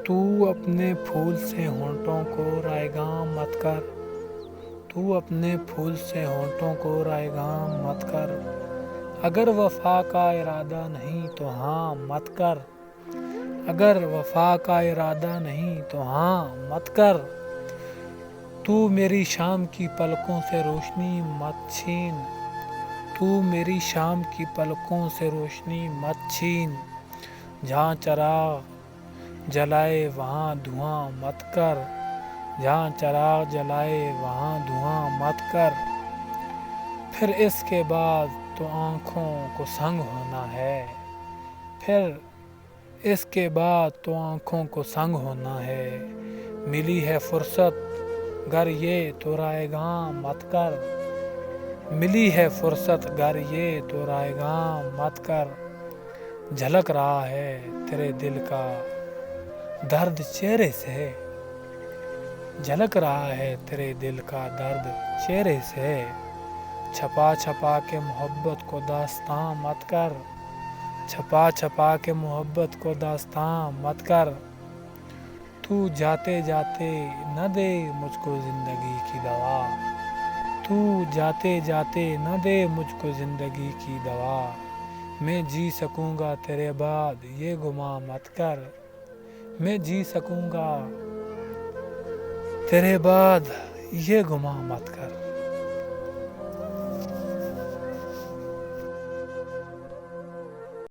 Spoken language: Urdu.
تو اپنے پھول سے ہونٹوں کو رائیگاں مت کر، تو اپنے پھول سے ہونٹوں کو رائیگاں مت کر، اگر وفا کا ارادہ نہیں تو ہاں مت کر، اگر وفا کا ارادہ نہیں تو ہاں مت کر، تو میری شام کی پلکوں سے روشنی مت چھین، تو میری شام کی پلکوں سے روشنی مت چھین، جہاں چراغ جلائے وہاں دھواں مت کر، جہاں چراغ جلائے وہاں دھواں مت کر، پھر اس کے بعد تو آنکھوں کو سنگ ہونا ہے، پھر اس کے بعد تو آنکھوں کو سنگ ہونا ہے، ملی ہے فرصت گر یہ تو رائیگاں مت کر، ملی ہے فرصت گر یہ تو رائیگاں مت کر، جھلک رہا ہے تیرے دل کا درد چہرے سے، جھلک رہا ہے تیرے دل کا درد چہرے سے، چھپا چھپا کے محبت کو داستاں مت کر، چھپا چھپا کے محبت کو داستاں مت کر، تو جاتے جاتے نہ دے مجھ کو زندگی کی دوا، تو جاتے جاتے نہ دے مجھ کو زندگی کی دوا، میں جی سکوں گا تیرے بعد یہ گمان مت کر، میں جی سکوں گا تیرے بعد یہ گمان مت کر۔